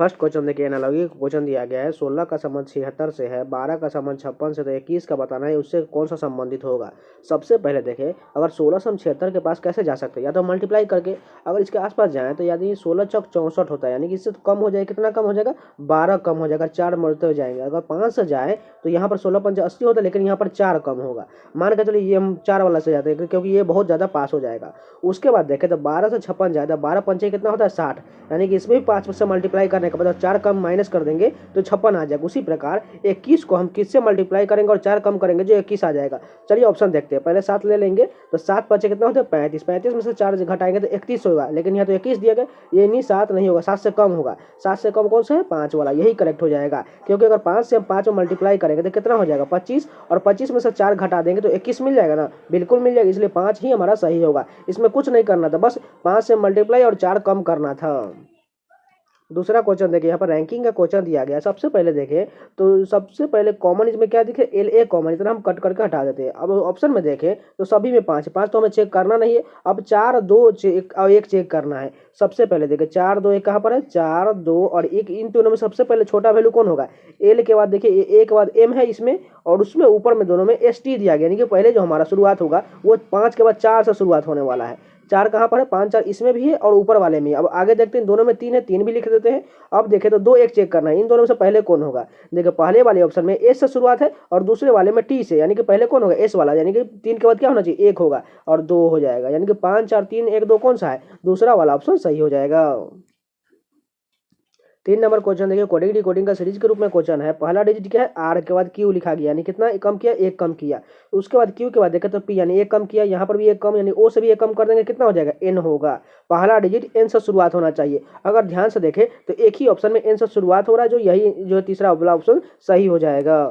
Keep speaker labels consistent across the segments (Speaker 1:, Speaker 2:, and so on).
Speaker 1: First question देखिए, analogy का question दिया गया है। 16 का संबंध 76 से है, 12 का संबंध 56 से, तो 21 का बताना है उससे कौन सा संबंधित होगा। सबसे पहले देखें, अगर 16 से हम 76 के पास कैसे जा सकते हैं, या तो मल्टीप्लाई करके। अगर इसके आसपास जाएँ तो यानी 16 चौक 64 होता है, यानी कि इससे तो कम हो जाएगा। कितना कम हो जाएगा, 12 कम हो जाएगा, 4 बढ़ते हो जाएंगे। अगर 5 से जाए तो यहाँ पर 16 पंच 80 होता है, लेकिन यहाँ पर 4 कम होगा। मान के चलिए ये हम 4 वाला से जाते हैं क्योंकि ये बहुत ज़्यादा पास हो जाएगा। उसके बाद देखें तो 12 से 56 जाए तो 12 पंचे कितना होता है, 60, यानी कि इसमें भी 5 से मल्टीप्लाई करने के बाद 4 कम माइनस कर देंगे तो 56 आ जाएगा। उसी प्रकार 21 को हम किससे मल्टीप्लाई करेंगे और 4 कम करेंगे जो 21 आ जाएगा। चलिए ऑप्शन देखते हैं, पहले 7 ले लेंगे तो 7 पचे कितना होता है, 35, 35 में से 4 घटाएंगे तो 31 होगा, लेकिन यहाँ तो 21 दिया गया, ये नहीं 7 नहीं होगा, 7 से कम होगा। 7 से कम कौन सा है, 5 वाला, यही करेक्ट हो जाएगा। क्योंकि अगर 5 से हम 5 में मल्टीप्लाई करेंगे तो कितना हो जाएगा, 25, और 25 में से 4 घटा देंगे तो 21 मिल जाएगा ना, बिल्कुल मिल जाएगा। इसलिए 5 ही हमारा सही होगा। इसमें कुछ नहीं करना था, बस 5 से मल्टीप्लाई और 4 कम करना था। दूसरा क्वेश्चन देखिए, यहाँ पर रैंकिंग का क्वेश्चन दिया गया। सबसे पहले देखें तो सबसे पहले कॉमन इसमें क्या दिखे, एल ए कॉमन, इतना हम कट करके हटा देते हैं। अब ऑप्शन में देखें तो सभी में 5 5 तो हमें चेक करना नहीं है। अब 4 2 चेक और 1 चेक करना है। सबसे पहले देखें 4 2 1 कहाँ पर है, 4 2 और 1, इन दोनों में सबसे पहले छोटा वैल्यू कौन होगा, एल के बाद देखिए ए के बाद एम है इसमें, और उसमें ऊपर में दोनों में एस टी दिया गया, यानी कि पहले जो हमारा शुरुआत होगा वो 5 के बाद 4 से शुरुआत होने वाला है। 4 कहाँ पर है, 5 4 इसमें भी है और ऊपर वाले में। अब आगे देखते हैं, दोनों में 3 है, 3 भी लिख देते हैं। अब देखें तो 2 1 चेक करना है, इन दोनों में से पहले कौन होगा। देखिए पहले वाले ऑप्शन में एस से शुरुआत है और दूसरे वाले में टी से, यानी कि पहले कौन होगा, एस वाला, यानी कि 3 के बाद क्या होना चाहिए, 1 होगा और 2 हो जाएगा, यानी कि 5 4 3 1 2 कौन सा है, दूसरा वाला ऑप्शन सही हो जाएगा। 3 नंबर क्वेश्चन देखिए, कोडिंग डिकोडिंग का सीरीज के रूप में क्वेश्चन है। पहला डिजिट क्या है, आर के बाद क्यू लिखा गया, यानी कितना कम किया, 1 कम किया। उसके बाद क्यू के बाद देखा तो पी, यानी 1 कम किया, यहाँ पर भी 1 कम, यानी ओ से भी 1 कम कर देंगे, कितना हो जाएगा, एन होगा। पहला डिजिट एन से शुरुआत होना चाहिए। अगर ध्यान से देखें तो एक ही ऑप्शन में एन से शुरुआत हो रहा है, जो यही जो तीसरा वाला ऑप्शन सही हो जाएगा।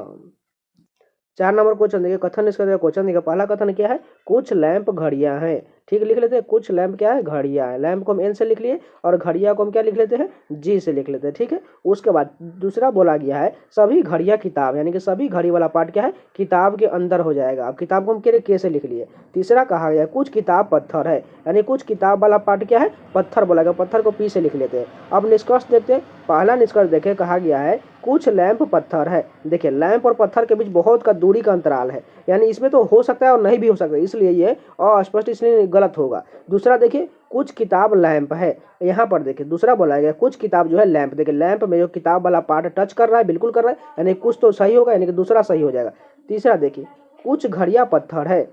Speaker 1: 4 नंबर क्वेश्चन देखिए, कथन इसका क्वेश्चन देखिए। पहला कथन क्या है, कुछ लैंप घड़ियां हैं। ठीक, लिख लेते हैं, कुछ लैंप क्या है, घड़ियां है। लैंप को हम एन से लिख लिए और घड़ियां को हम क्या लिख लेते हैं, जी से लिख लेते हैं। ठीक है, उसके बाद दूसरा बोला गया है सभी घड़ियां किताब, यानी कि सभी घड़ी वाला पार्ट क्या है, किताब के अंदर हो जाएगा। अब किताब को हम के से लिख लिए। तीसरा कहा गया कुछ किताब पत्थर है, यानी कुछ किताब वाला पार्ट क्या है, पत्थर बोला गया, पत्थर को पी से लिख लेते हैं। अब निष्कर्ष देखते हैं। पहला निष्कर्ष देखें, कहा गया है कुछ लैंप पत्थर है। देखिए लैंप और पत्थर के बीच बहुत का दूरी का अंतराल है, यानी इसमें तो हो सकता है और नहीं भी हो सकता है, इसलिए ये अस्पष्ट, इसलिए गलत होगा। दूसरा देखिए कुछ किताब लैंप है, यहाँ पर देखिए दूसरा बोला गया कुछ किताब जो है लैंप। देखिए लैंप में जो किताब वाला पार्ट टच कर रहा है, बिल्कुल कर रहा है, यानी कुछ तो सही होगा, यानी कि दूसरा सही हो जाएगा। तीसरा देखिए कुछ घड़ियां पत्थर है।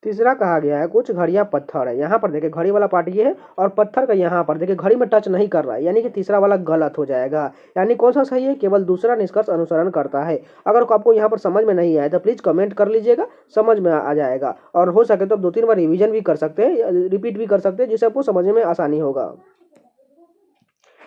Speaker 1: तीसरा कहा गया है कुछ घड़ियां पत्थर है, यहाँ पर देखिए घड़ी वाला पार्ट ये है और पत्थर का यहाँ पर देखिए घड़ी में टच नहीं कर रहा है, यानी कि तीसरा वाला गलत हो जाएगा। यानी कौन सा सही है, केवल दूसरा निष्कर्ष अनुसरण करता है। अगर आपको यहाँ पर समझ में नहीं आया तो प्लीज कमेंट कर लीजिएगा, समझ में आ जाएगा। और हो सके तो 2 3 बार रिविजन भी कर सकते हैं, रिपीट भी कर सकते हैं, जिससे आपको समझने में आसानी होगा।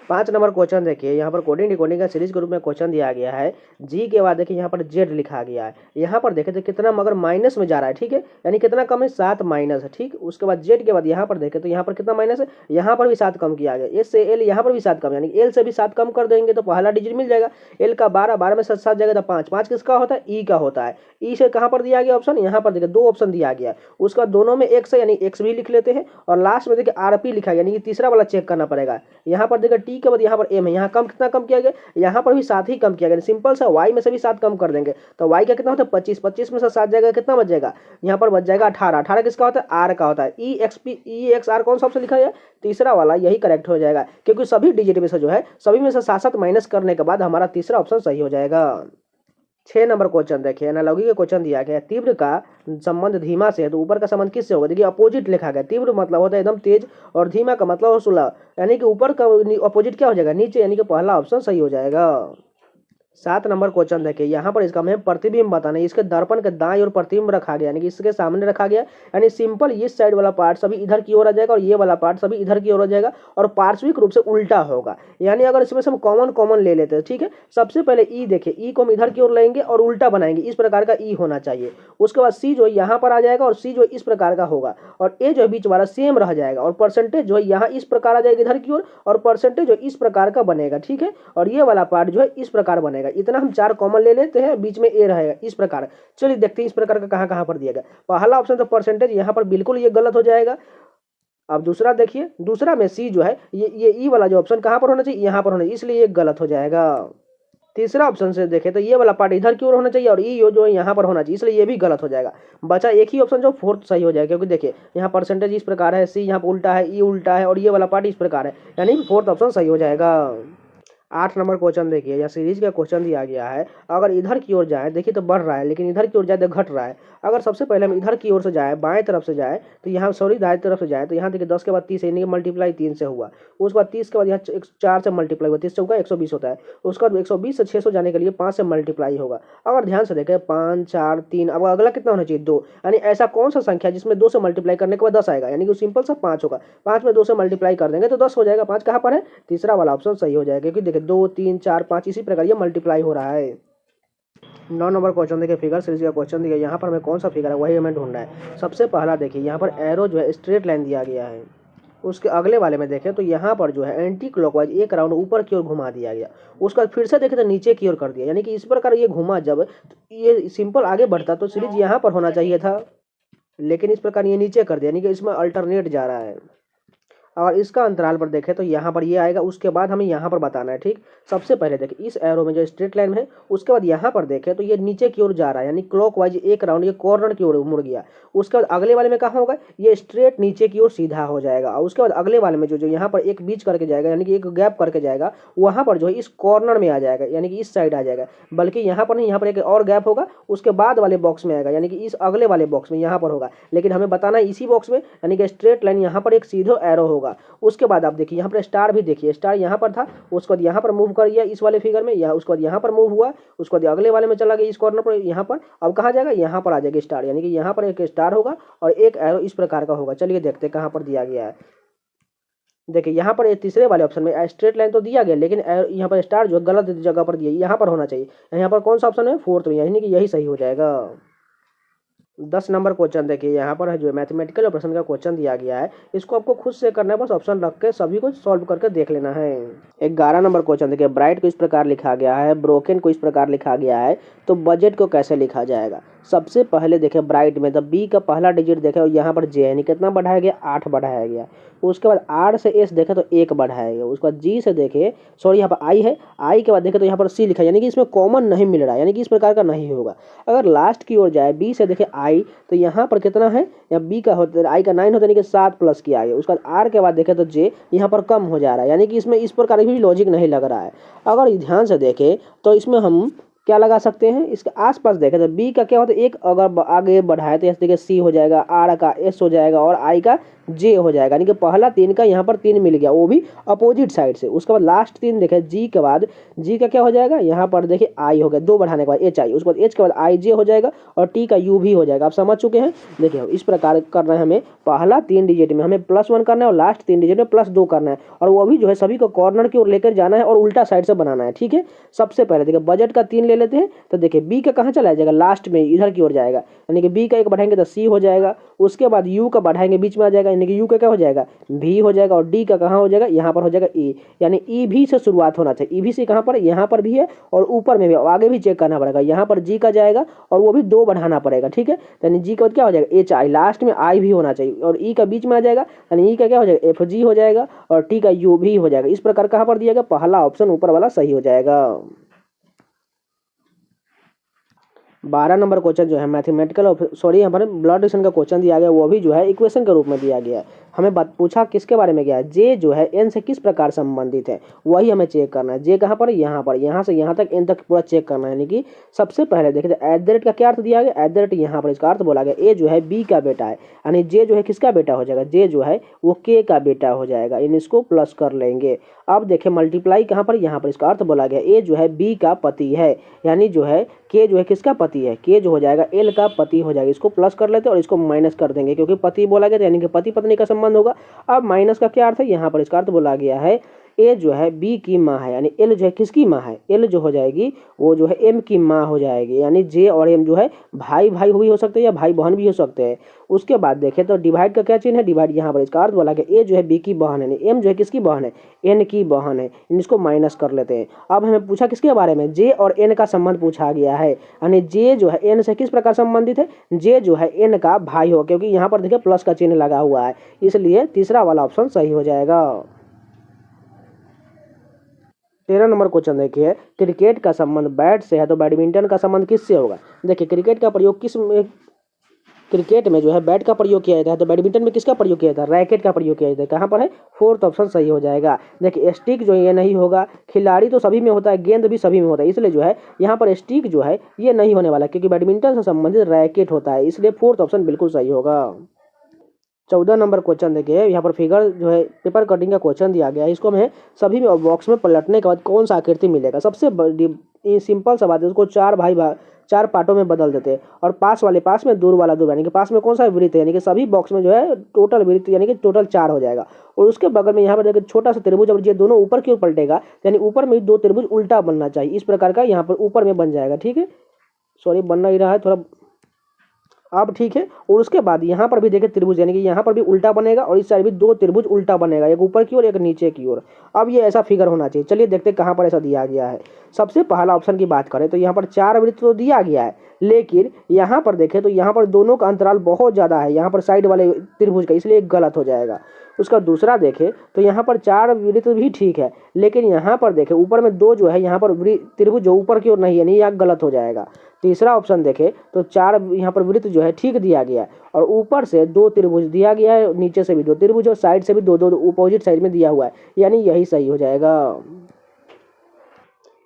Speaker 1: 5 नंबर क्वेश्चन देखिए, यहाँ पर कोडिंग डिकोडिंग का सीरीज के रूप में क्वेश्चन दिया गया है। जी के बाद देखिए यहाँ पर जेड लिखा गया है। यहाँ पर देखें तो कितना मगर माइनस में जा रहा है। ठीक है, यानी कितना कम है, 7 माइनस है। ठीक, उसके बाद जेड के बाद यहाँ पर देखें तो यहाँ पर कितना माइनस है, यहाँ पर भी 7 कम किया गया। एस से एल यहाँ पर भी 7 कम, यानी एल से भी 7 कम कर देंगे तो पहला डिजिट मिल जाएगा। एल का 12, 12 में 7 जाएगा तो 5, 5 किसका होता है, ई का होता है। ई से कहाँ पर दिया गया ऑप्शन, यहाँ पर देखिए 2 ऑप्शन दिया गया। उसका दोनों में एक्स है, यानी एक्स भी लिख लेते हैं। और लास्ट में देखिए आर पी लिखा गया, यानी कि तीसरा वाला चेक करना पड़ेगा। यहाँ पर देखिए टी के बाद यहाँ पर एम है, यहाँ कम कितना कम किया गया, यहाँ पर भी 7 ही कम किया गया। सिंपल सा वाई में से भी 7 कम कर देंगे तो वाई का कितना होता है, 25, 25 में से 7 जाएगा कितना बच जाएगा, यहाँ पर बच जाएगा 18, 18 किसका होता है, आर का होता है। E X P E X R कौन सा ऑप्शन लिखा है, तीसरा वाला, यही करेक्ट हो जाएगा। क्योंकि सभी डिजिट में से जो है सभी में से 7 माइनस करने के बाद हमारा तीसरा ऑप्शन सही हो जाएगा। 6 नंबर क्वेश्चन देखिए, एनालॉजी का क्वेश्चन दिया गया है। तीव्र का संबंध धीमा से है, तो ऊपर का संबंध किससे होगा, देखिए अपोजिट लिखा गया। तीव्र मतलब होता है एकदम तेज और धीमा का मतलब हो सुलभ, यानी कि ऊपर का अपोजिट क्या हो जाएगा, नीचे, यानी कि पहला ऑप्शन सही हो जाएगा। 7 नंबर क्वेश्चन देखिए, यहाँ पर इसका हमें प्रतिबिंब बताना है। इसके दर्पण के दाएं और प्रतिबिंब रखा गया, यानी कि इसके सामने रखा गया, यानी सिंपल इस साइड वाला पार्ट सभी इधर की ओर आ जाएगा और ये वाला पार्ट सभी इधर की ओर आ जाएगा और पार्श्विक रूप से उल्टा होगा। यानी अगर इसमें से हम कॉमन कॉमन ले लेते हैं, ठीक है, सबसे पहले ई देखिए, ई को हम इधर की ओर लेंगे और उल्टा बनाएंगे, इस प्रकार का ई होना चाहिए। उसके बाद सी जो है यहाँ पर आ जाएगा और सी जो इस प्रकार का होगा और ए जो है बीच वाला सेम रह जाएगा और परसेंटेज जो है यहाँ इस प्रकार आ जाएगा इधर की ओर और परसेंटेज जो इस प्रकार का बनेगा। ठीक है, और ये वाला पार्ट जो है इस प्रकार बनेगा। इतना हम 4 कॉमन ले लेते हैं, बीच में ए रहेगा इस प्रकार। चलिए देखते हैं इस प्रकार का कहाँ कहाँ पर दिया गया। पहला ऑप्शन तो परसेंटेज, यहाँ पर बिल्कुल ये गलत हो जाएगा। अब दूसरा देखिए, दूसरा में सी जो है ये ई वाला जो ऑप्शन कहाँ पर होना चाहिए, यहाँ पर होना चाहिए, इसलिए ये गलत हो जाएगा। तीसरा ऑप्शन से देखें तो ये वाला पार्ट इधर की ओर होना चाहिए और ई यो जो है यहाँ पर होना चाहिए, इसलिए ये भी गलत हो जाएगा। बचा एक ही ऑप्शन जो फोर्थ सही हो जाएगा, क्योंकि देखिए यहाँ परसेंटेज इस प्रकार है, सी यहाँ पर उल्टा है, ई उल्टा है और ये वाला पार्ट इस प्रकार है, यानी फोर्थ ऑप्शन सही हो जाएगा। 8 नंबर क्वेश्चन देखिए, या सीरीज का क्वेश्चन दिया गया है। अगर इधर की ओर जाए देखिए तो बढ़ रहा है, लेकिन इधर की ओर जाए तो घट रहा है। अगर सबसे पहले हम इधर की ओर से जाए, बाएं तरफ से जाए तो यहाँ, सॉरी दाएं तरफ से जाए तो यहाँ देखिए 10 के बाद 30 है, मल्टीप्लाई 3 से हुआ। उसके बाद 30 के बाद यहाँ 4 से मल्टीप्लाई हुआ, 30 से होगा 120 होता है। उसके बाद 120 से 600 जाने के लिए 5 से मल्टीप्लाई होगा। अगर ध्यान से देखें 5 4 3, अब अगला कितना होना चाहिए 2, यानी ऐसा कौन सा संख्या जिसमें 2 से मल्टीप्लाई करने के बाद 10 आएगा, यानी कि सिंपल सा 5 होगा। 5 में 2 से मल्टीप्लाई कर देंगे तो 10 हो जाएगा। 5 कहाँ पर है, तीसरा वाला ऑप्शन सही हो जाएगा, क्योंकि देखिए 2 3 4 5 इसी प्रकार ये मल्टीप्लाई हो रहा है। 9 नंबर क्वेश्चन देखिए, फिगर सीरीज का क्वेश्चन दिया, यहाँ पर हमें कौन सा फिगर है वही हमें ढूंढना है। सबसे पहला देखिए यहाँ पर एरो जो है स्ट्रेट लाइन दिया गया है। उसके अगले वाले में देखें तो यहाँ पर जो है एंटी क्लॉकवाइज एक राउंड ऊपर की ओर घुमा दिया गया। उसके बाद फिर से देखें तो नीचे की ओर कर दिया, यानी कि इस प्रकार ये घुमा जब, तो ये सिंपल आगे बढ़ता तो सीरीज यहाँ पर होना चाहिए था, लेकिन इस प्रकार ये नीचे कर दिया, यानी कि इसमें अल्टरनेट जा रहा है। और इसका अंतराल पर देखें तो यहाँ पर ये आएगा, उसके बाद हमें यहाँ पर बताना है। ठीक, सबसे पहले देखें इस एरो में जो स्ट्रेट लाइन है, उसके बाद यहाँ पर देखें तो ये नीचे की ओर जा रहा है, यानी क्लॉकवाइज एक राउंड ये कॉर्नर की ओर मुड़ गया। उसके बाद अगले वाले में कहाँ होगा, ये स्ट्रेट नीचे की ओर सीधा हो जाएगा। और उसके बाद अगले वाले में जो यहाँ पर एक बीच करके जाएगा, यानी कि एक गैप करके जाएगा, वहाँ पर जो है इस कॉर्नर में आ जाएगा, यानी कि इस साइड आ जाएगा। बल्कि यहाँ पर नहीं, यहाँ पर एक और गैप होगा, उसके बाद वाले बॉक्स में आएगा, यानी कि इस अगले वाले बॉक्स में यहाँ पर होगा, लेकिन हमें बताना है इसी बॉक्स में, यानी कि स्ट्रेट लाइन यहाँ पर एक सीधे एरो होगा। उसके बाद आप देखिए यहाँ पर स्टार भी देखिए, स्टार यहाँ पर था, उसके बाद यहाँ पर मूव कर गया इस वाले फिगर में, यहाँ उसके बाद यहाँ पर मूव हुआ, उसके बाद अगले वाले में चला गया इस कॉर्नर पर, यहाँ पर अब कहाँ जाएगा, यहाँ पर आ जाएगा स्टार, यानी कि यहाँ पर एक स्टार होगा और एक एरो इस प्रकार का होगा। चलिए देखते हैं कहाँ पर दिया गया है। देखिए यहाँ पर तीसरे वाले ऑप्शन में स्ट्रेट लाइन तो दिया गया, लेकिन यहाँ पर स्टार जो गलत जगह पर दिया, यहाँ पर होना चाहिए। यहाँ पर कौन सा ऑप्शन है, फोर्थ में, यानी कि यही सही हो जाएगा। 10 नंबर क्वेश्चन देखिए, यहाँ पर है जो मैथमेटिकल ऑपरेशन का क्वेश्चन दिया गया है, इसको आपको खुद से करना है, बस ऑप्शन रख के सभी को सॉल्व करके देख लेना है। 11 नंबर क्वेश्चन देखिए, ब्राइट को इस प्रकार लिखा गया है, ब्रोकन को इस प्रकार लिखा गया है, तो बजट को कैसे लिखा जाएगा। सबसे पहले देखें ब्राइट में, द बी का पहला डिजिट देखें और यहाँ पर जे, यानी कितना बढ़ाया गया, 8 बढ़ाया गया। उसके बाद आर से एस देखें तो 1 बढ़ाया गया। उसके बाद जी से देखें, सॉरी यहाँ पर आई है, आई के बाद देखें तो यहाँ पर सी लिखा है, यानी कि इसमें कॉमन नहीं मिल रहा है, यानी कि इस प्रकार का नहीं होगा। अगर लास्ट की ओर जाए बी से देखें आई, तो यहाँ पर कितना है, या बी का होता है आई का 9 होता है, यानी कि 7 प्लस किया गया। उसके बाद आर के बाद देखें तो जे यहाँ पर कम हो जा रहा है, यानी कि इसमें इस प्रकार भी लॉजिक नहीं लग रहा है। अगर ध्यान से देखें तो इसमें हम क्या लगा सकते हैं, इसके आसपास देखें तो बी का क्या होता है, एक अगर आगे बढ़ाए तो देखिए सी हो जाएगा, आर का एस हो जाएगा और आई का जे हो जाएगा, यानी कि पहला 3 का यहाँ पर 3 मिल गया, वो भी अपोजिट साइड से। उसके बाद लास्ट 3 देखें जी के बाद, जी का क्या हो जाएगा, यहाँ पर देखिए आई हो गया, 2 बढ़ाने के बाद एच आई, उसके बाद एच के बाद आई जे हो जाएगा और टी का यू भी हो जाएगा। आप समझ चुके हैं। देखिए इस प्रकार करना है हमें, पहला 3 डिजिट में हमें +1 करना है और लास्ट 3 डिजिट में +2 करना है, और वो भी जो है सभी को कॉर्नर की ओर लेकर जाना है और उल्टा साइड से बनाना है। ठीक है, सबसे पहले देखिए बजट का 3 ले लेते हैं, तो देखिए बी का कहाँ चला जाएगा, लास्ट में इधर की ओर जाएगा, यानी कि बी का 1 बढ़ाएंगे तो सी हो जाएगा। उसके बाद यू का बढ़ाएंगे बीच में आ जाएगा, यानी कि यू का क्या हो जाएगा, भी हो जाएगा, और डी का कहाँ हो जाएगा, यहाँ पर हो जाएगा ई, यानी ई भी से शुरुआत होना चाहिए। ई भी से कहाँ पर, यहाँ पर भी है और ऊपर में भी, आगे भी चेक करना पड़ेगा। यहाँ पर जी का जाएगा और वो भी 2 बढ़ाना पड़ेगा। ठीक है, यानी जी का क्या हो जाएगा, एच आई, लास्ट में आई भी होना चाहिए और ई का बीच में आ जाएगा, यानी ई का क्या हो जाएगा, एफ जी हो जाएगा और टी का यू भी हो जाएगा। इस प्रकार कहाँ पर दिया गया, पहला ऑप्शन ऊपर वाला सही हो जाएगा। 12 नंबर क्वेश्चन जो है मैथमेटिकल, सॉरी यहाँ पर ब्लड रिलेशन का क्वेश्चन दिया गया, वो भी जो है इक्वेशन के रूप में दिया गया है। हमें बात पूछा किसके बारे में गया है, जे जो है एन से किस प्रकार संबंधित है, वही हमें चेक करना है। जे कहाँ पर, यहाँ पर, यहाँ से यहाँ तक एन तक पूरा चेक करना है। यानी कि सबसे पहले देखिए एट द रेट का क्या अर्थ दिया गया, एट द रेट यहाँ पर इसका अर्थ बोला गया ए जो है बी का बेटा है, यानी जे जो है किसका बेटा हो जाएगा, जे जो है वो के का बेटा हो जाएगा, इन इसको प्लस कर लेंगे। अब देखें मल्टीप्लाई कहाँ पर, यहाँ पर, इसका अर्थ बोला गया ए जो है बी का पति है, यानी जो है के जो है किसका पति है, के जो हो जाएगा एल का पति हो जाएगा। इसको प्लस कर लेते हैं और इसको माइनस कर देंगे, क्योंकि पति बोला गया यानी कि पति पत्नी का संबंध होगा। अब माइनस का क्या अर्थ है, यहाँ पर इसका अर्थ बोला गया है ए जो है बी की माँ है, यानी एल जो है किसकी माँ है, एल जो हो जाएगी वो जो है एम की माँ हो जाएगी, यानी जे और एम जो है भाई भाई भी हो सकते हैं या भाई बहन भी हो सकते हैं। उसके बाद देखें तो डिवाइड का क्या चिन्ह है, डिवाइड यहाँ पर इसका अर्थ बोला कि ए जो है बी की बहन है, एम जो है किसकी बहन है, एन की बहन है, इसको माइनस कर लेते हैं। अब हमें पूछा किसके बारे में, जे और एन का संबंध पूछा गया है, यानी जे जो है एन से किस प्रकार संबंधित है, जे जो है एन का भाई हो, क्योंकि यहाँ पर देखिए प्लस का चिन्ह लगा हुआ है, इसलिए तीसरा वाला ऑप्शन सही हो जाएगा। 13 नंबर क्वेश्चन देखिए, क्रिकेट का संबंध बैट से है तो बैडमिंटन का संबंध किससे होगा। देखिए क्रिकेट का प्रयोग क्रिकेट में जो है बैट का प्रयोग किया जाता है, तो बैडमिंटन में किसका प्रयोग किया जाता है, रैकेट का प्रयोग किया जाता है। कहाँ पर है, फोर्थ ऑप्शन सही हो जाएगा। देखिए स्टिक जो ये नहीं होगा, खिलाड़ी तो सभी में होता है, गेंद भी सभी में होता है, इसलिए जो है यहाँ पर स्टिक जो है ये नहीं होने वाला, क्योंकि बैडमिंटन से संबंधित रैकेट होता है, इसलिए फोर्थ ऑप्शन बिल्कुल सही होगा। 14 नंबर क्वेश्चन देखिए, यहाँ पर फिगर जो है पेपर कटिंग का क्वेश्चन दिया गया है, इसको हमें सभी में बॉक्स में पलटने के बाद कौन सा आकृति मिलेगा। सबसे सिंपल सा बात है, उसको चार पार्टों में बदल देते हैं, और पास वाले पास में, दूर वाला दूर, यानी कि पास में कौन सा वृत्त है, यानी कि सभी बॉक्स में जो है टोटल वृत्त यानी कि टोटल 4 हो जाएगा। और उसके बगल में यहाँ पर देखिए छोटा सा त्रिभुज, और ये दोनों ऊपर की ओर पलटेगा, यानी ऊपर में 2 त्रिभुज उल्टा बनना चाहिए, इस प्रकार का यहाँ पर ऊपर में बन जाएगा। ठीक है, सॉरी बन नहीं रहा है थोड़ा, अब ठीक है। और उसके बाद यहाँ पर भी देखिए त्रिभुज, यानी कि यहाँ पर भी उल्टा बनेगा, और इस साइड भी 2 त्रिभुज उल्टा बनेगा, एक ऊपर की ओर एक नीचे की ओर। अब ये ऐसा फिगर होना चाहिए। चलिए देखते हैं कहाँ पर ऐसा दिया गया है। सबसे पहला ऑप्शन की बात करें तो यहाँ पर 4 वृत्त तो दिया गया है, लेकिन यहाँ पर देखें तो यहाँ पर दोनों का अंतराल बहुत ज़्यादा है यहाँ पर साइड वाले त्रिभुज का, इसलिए गलत हो जाएगा। उसका दूसरा देखें तो यहाँ पर 4 वृत्त भी ठीक है, लेकिन यहाँ पर देखें ऊपर में 2 जो है यहाँ पर त्रिभुज जो ऊपर की ओर नहीं है, नहीं, यहाँ गलत हो जाएगा। तीसरा ऑप्शन देखें तो 4 यहाँ पर वृत्त जो है ठीक दिया गया है, और ऊपर से 2 त्रिभुज दिया गया है, नीचे से भी 2 त्रिभुज, और साइड से भी 2 अपोजिट साइड में दिया हुआ है, यानी यही सही हो जाएगा।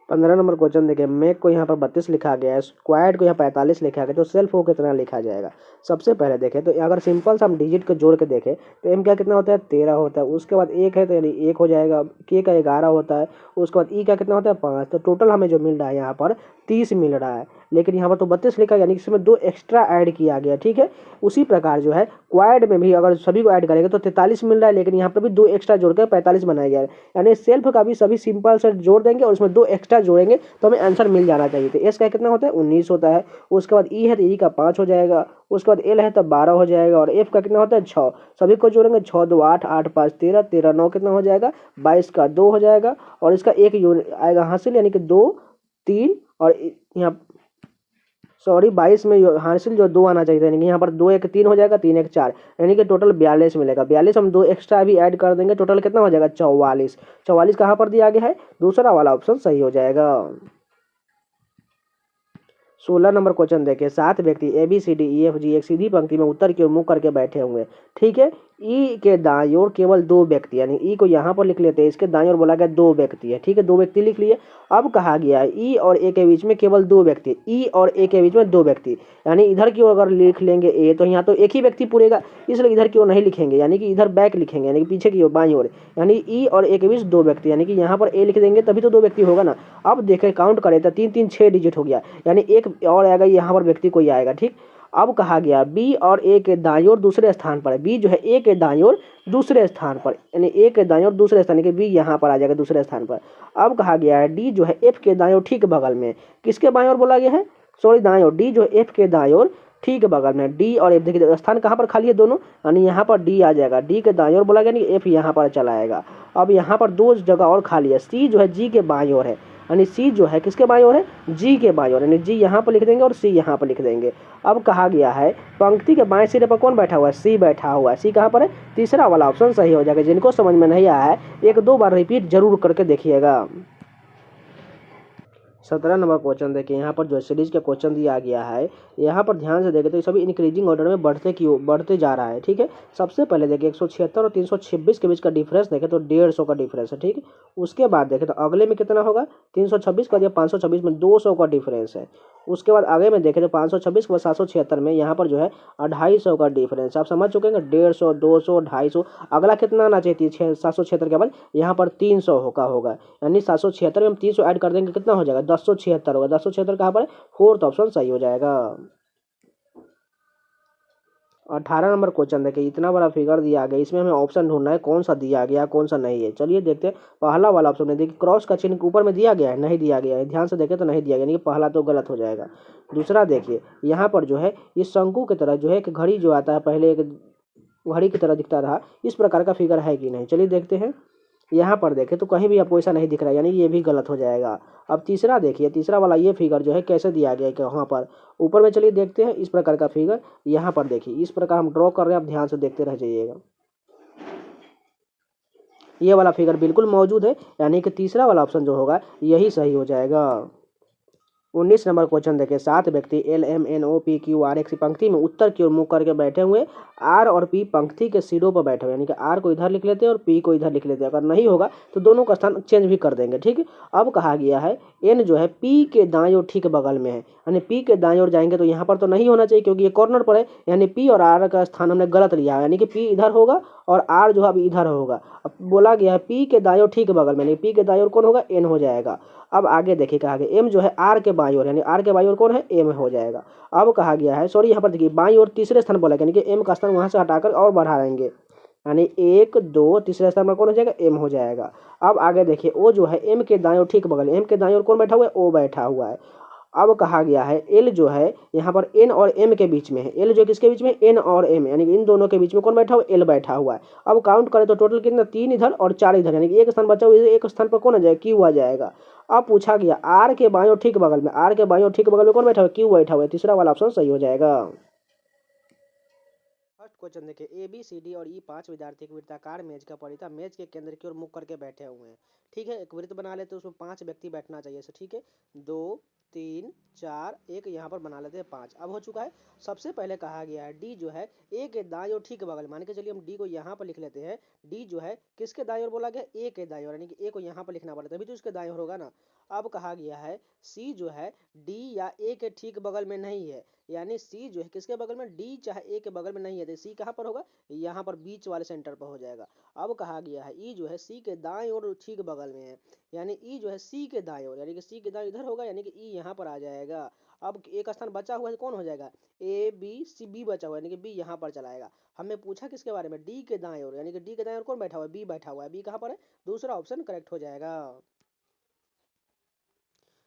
Speaker 1: 15 नंबर क्वेश्चन देखिए, मेक को यहाँ पर 32 लिखा गया है, स्क्वायर्ड को यहाँ 45 लिखा गया, तो सेल्फ को कितना लिखा जाएगा। सबसे पहले देखें तो अगर सिंपल सा हम डिजिट को जोड़ के देखें तो एम क्या कितना होता है, 13 होता है। उसके बाद 1 है तो यानी 1 हो जाएगा, के का 11 होता है। उसके बाद ई का कितना होता है, 5। तो टोटल हमें जो मिल रहा है यहाँ पर 30 मिल रहा है, लेकिन यहाँ पर तो 32 लिखा, यानी इसमें 2 एक्स्ट्रा ऐड किया गया। ठीक है, उसी प्रकार जो है क्वाड में भी अगर सभी को ऐड करेंगे तो 43 मिल रहा है, लेकिन यहाँ पर भी 2 एक्स्ट्रा जोड़कर 45 बनाया गया है, यानी सेल्फ का भी सभी सिंपल से जोड़ देंगे और उसमें 2 एक्स्ट्रा जोड़ेंगे तो हमें आंसर मिल जाना चाहिए। तो एस का कितना होता है, 19 होता है। उसके बाद ई है तो ई का 5 हो जाएगा। उसके बाद एल है तो 12 हो जाएगा, और एफ का कितना होता है, 6। सभी को जोड़ेंगे, 6 2 8, 8 5 13, 13 9 कितना हो जाएगा, 22 का 2 हो जाएगा, और इसका एक यूनिट आएगा हासिल, यानी कि 2 3, और यहाँ सॉरी 22 में हासिल जो 2 आना चाहिए, यानी कि यहाँ पर 2 1 3 हो जाएगा, 3 1 4, यानी कि टोटल 42 मिलेगा। 42 हम 2 एक्स्ट्रा भी ऐड कर देंगे, टोटल कितना हो जाएगा, 44। 44 कहाँ पर दिया गया है, दूसरा वाला ऑप्शन सही हो जाएगा। 16 नंबर क्वेश्चन देखिए, 7 व्यक्ति A B C D E F G एक सीधी पंक्ति में उत्तर की ओर मुंह करके बैठे हुए। ठीक है, ई के दाईं ओर केवल 2 व्यक्ति, यानी ई को यहाँ पर लिख लेते हैं, इसके दाईं ओर बोला गया 2 व्यक्ति है। ठीक है, 2 व्यक्ति लिख लिए। अब कहा गया है ई और ए के बीच में केवल 2 व्यक्ति, ई और ए के बीच में 2 व्यक्ति, यानी इधर की ओर अगर लिख लेंगे ए तो यहाँ तो एक ही व्यक्ति पूरेगा, इसलिए इधर की ओर नहीं लिखेंगे, यानी कि इधर बैक लिखेंगे, यानी कि पीछे की ओर बाईं ओर, यानी ई और ए के बीच 2 व्यक्ति, यानी कि यहाँ पर ए लिख देंगे तभी तो 2 व्यक्ति होगा ना। अब देखें काउंट करें तो 3 3 6 डिजिट हो गया, यानी एक और आएगा, यहाँ पर व्यक्ति कोई आएगा। ठीक, अब कहा गया बी और ए के दाईं ओर दूसरे स्थान पर है, बी जो है ए के दाईं ओर दूसरे स्थान पर, यानी ए के दाईं ओर दूसरे स्थान के बी यहाँ पर आ जाएगा दूसरे स्थान पर। अब कहा गया है डी जो है एफ के दाईं ओर ठीक बगल में, किसके बाईं ओर बोला गया है, सॉरी दाईं ओर, डी जो है एफ के दाईं ओर ठीक बगल में। डी और एफ देखिए स्थान कहाँ पर खाली है दोनों, यानी यहाँ पर डी आ जाएगा, डी के दाईं ओर बोला गया, नहीं एफ यहाँ पर चला आएगा। अब यहाँ पर 2 जगह और खाली है, सी जो है जी के बाईं ओर है, यानी सी जो है किसके बाईं ओर है, जी के बाईं ओर, यानी जी यहाँ पर लिख देंगे और सी यहाँ पर लिख देंगे। अब कहा गया है पंक्ति के बाएं सिरे पर कौन बैठा हुआ है, सी बैठा हुआ है। सी कहाँ पर है, तीसरा वाला ऑप्शन सही हो जाएगा। जिनको समझ में नहीं आया है 1 2 बार रिपीट जरूर करके देखिएगा। 17 नंबर क्वेश्चन देखिए, यहाँ पर जो सीरीज का क्वेश्चन दिया गया है, यहाँ पर ध्यान से देखें तो सभी इंक्रीजिंग ऑर्डर में बढ़ते जा रहा है। ठीक है, सबसे पहले देखिए 176 और 326 के बीच का डिफरेंस देखें तो 150 का डिफरेंस है। ठीक है, उसके बाद देखें तो अगले में कितना होगा, 326 का, 526 में 200 का डिफरेंस है। उसके बाद आगे में देखें तो 526 के बाद 776 में यहाँ पर जो है 250 का डिफरेंस, आप समझ चुके हैं, 150 200 250। अगला कितना आना चाहिए, 776 के बाद यहाँ पर 300 का होगा, यानी 776 में हम 300 ऐड कर देंगे, कितना हो जाएगा, 1076 होगा। 1076 कहाँ पर है, फोर्थ ऑप्शन सही हो जाएगा। 18 नंबर क्वेश्चन देखिए, इतना बड़ा फिगर दिया गया, इसमें हमें ऑप्शन ढूंढना है कौन सा दिया गया कौन सा नहीं है। चलिए देखते हैं। पहला वाला ऑप्शन है, देखिए क्रॉस का चिन्ह ऊपर में दिया गया है, नहीं दिया गया है, ध्यान से देखें तो नहीं दिया गया, यानी कि पहला तो गलत हो जाएगा। दूसरा देखिए, यहाँ पर जो है इस शंकु की तरह जो है एक घड़ी जो आता है, पहले एक घड़ी की तरह दिखता रहा, इस प्रकार का फिगर है कि नहीं, चलिए देखते हैं। यहाँ पर देखें तो कहीं भी आपको ऐसा नहीं दिख रहा है, यानी ये भी गलत हो जाएगा। अब तीसरा देखिए, तीसरा वाला ये फिगर जो है कैसे दिया गया है कि वहाँ पर ऊपर में, चलिए देखते हैं इस प्रकार का फिगर। यहाँ पर देखिए इस प्रकार हम ड्रॉ कर रहे हैं, आप ध्यान से देखते रह जाइएगा। ये वाला फिगर बिल्कुल मौजूद है, यानी कि तीसरा वाला ऑप्शन जो होगा यही सही हो जाएगा। 19 नंबर क्वेश्चन देखिए, 7 व्यक्ति L M N O P Q R एक सी पंक्ति में उत्तर की ओर मुख करके बैठे हुए, आर और पी पंक्ति के सिरों पर बैठे हुए, यानी कि आर को इधर लिख लेते हैं और पी को इधर लिख लेते हैं। अगर नहीं होगा तो दोनों का स्थान चेंज भी कर देंगे, ठीक है। अब कहा गया है एन जो है पी के दाएं ओर ठीक बगल में है, यानी पी के दाएं ओर जाएंगे तो यहाँ पर तो नहीं होना चाहिए क्योंकि ये कॉर्नर पर है, यानी पी और आर का स्थान हमने गलत लिया है, यानी कि पी इधर होगा और आर जो है अब इधर होगा। अब बोला गया है पी के दाएं ओर ठीक बगल में, यानी पी के दाएं ओर कौन होगा, एन हो जाएगा। अब आगे देखिए कहा गया एम जो है आर के बाईं ओर, यानी आर के बाईं ओर कौन है, एम हो जाएगा। अब कहा गया है, सॉरी यहाँ पर देखिए बाईं ओर तीसरे स्थान बोला, यानी कि एम का स्थान वहां से हटाकर और बढ़ा देंगे, यानी 1 2 तीसरे स्थान पर कौन हो जाएगा, एम हो जाएगा। अब आगे देखिए ओ जो है एम के दाएं ओर ठीक बगल, एम के दाएं ओर कौन बैठा हुआ है, ओ बैठा हुआ है। अब कहा गया है एल जो है यहाँ पर एन और एम के बीच में है, एल जो किसके बीच में, एन और एम, यानी कि इन दोनों के बीच में कौन बैठा हुआ है, एल बैठा हुआ है। अब काउंट करें तो टोटल कितना, 3 इधर और 4 इधर, यानी कि एक स्थान बचा हुआ है, एक स्थान पर कौन आ जाएगा, क्यू आ जाएगा। अब पूछा गया आर के बाईं ओर ठीक बगल में, आर के बाईं ओर ठीक बगल में कौन बैठा हुआ है, क्यू बैठा हुआ है, तीसरा वाला ऑप्शन सही हो जाएगा। फर्स्ट क्वेश्चन देखिए, ए बी सी डी और ई 5 विद्यार्थी एक वृत्ताकार मेज का परिता मेज के केंद्र की ओर मुख करके बैठे हुए हैं, ठीक है। एक वृत्त बना लेते हैं, उसमें 5 व्यक्ति बैठना चाहिए, ठीक है। 2 3 4 एक यहाँ पर बना लेते हैं 5। अब हो चुका है। सबसे पहले कहा गया है डी जो है ए के दाएं ओर ठीक बगल, मान के चलिए हम डी को यहाँ पर लिख लेते हैं। डी जो है किसके दाएं ओर बोला गया, ए के दाएं ओर, यानी कि ए को यहाँ पर लिखना पड़ता है, तभी तो इसके दाएं ओर होगा ना। अब कहा गया है सी जो है डी या ए के ठीक बगल में नहीं है, यानी सी जो है किसके बगल में, डी चाहे ए के बगल में नहीं है, तो सी कहाँ पर होगा, यहाँ पर बीच वाले सेंटर पर हो जाएगा। अब कहा गया है ई जो है सी के दाएं ओर ठीक बगल में है, यानी ई जो है सी के दाएं ओर, यानी कि सी के दाएं इधर होगा, यानी कि ई यहाँ पर आ जाएगा। अब एक स्थान बचा हुआ है, कौन हो जाएगा, ए बी सी, बी बचा हुआ है, यानी कि बी यहाँ पर चलाएगा। हमने पूछा किसके बारे में, डी के दाएं ओर, यानी कि डी के दाएं ओर कौन बैठा हुआ है, बी बैठा हुआ है, बी कहाँ पर है, दूसरा ऑप्शन करेक्ट हो जाएगा।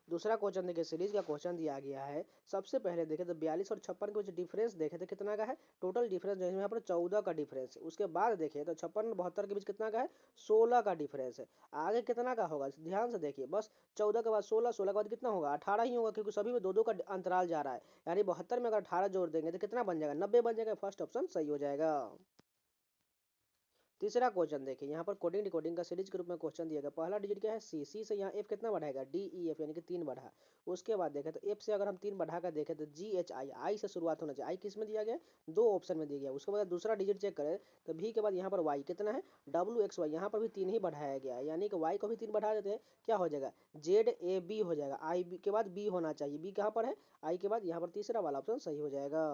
Speaker 1: दूसरा क्वेश्चन देखिए, सीरीज का क्वेश्चन दिया गया है। सबसे पहले देखें तो 42 और 56 के बीच डिफरेंस देखे तो कितना का है, टोटल डिफरेंस जो है यहाँ पर 14 का डिफरेंस है। उसके बाद देखें तो 56 और 72 के बीच कितना का है, 16 का डिफरेंस है। आगे कितना का होगा, ध्यान से देखिए, बस 14 के बाद 16, 16 के बाद कितना होगा, 18 ही होगा, क्योंकि सभी में दो दो का अंतराल जा रहा है, यानी 72 में अगर 18 जोड़ देंगे तो कितना बन जाएगा, 90 बन जाएगा। फर्स्ट ऑप्शन सही हो जाएगा। तीसरा क्वेश्चन देखिए, यहाँ पर कोडिंग डिकोडिंग का सीरीज के रूप में क्वेश्चन दिया गया। पहला डिजिट क्या है, सी, सी से यहाँ एफ कितना बढ़ाएगा, डी ई एफ, यानी कि 3 बढ़ा। उसके बाद देखें तो एफ से अगर हम 3 बढ़ा कर देखें तो जी एच आई, आई से शुरुआत होना चाहिए। आई किस में दिया गया है, 2 ऑप्शन में दिया गया। उसके बाद दूसरा डिजिट चेक करें तो भी के बाद यहाँ पर वाई कितना है, डब्ल्यू एक्स वाई, यहाँ पर भी 3 ही बढ़ाया गया है, यानी कि वाई को भी 3 बढ़ा देते हैं, क्या हो जाएगा, जेड ए बी हो जाएगा। आई बी के बाद बी होना चाहिए, बी कहाँ पर है, आई के बाद यहाँ पर तीसरा वाला ऑप्शन सही हो जाएगा।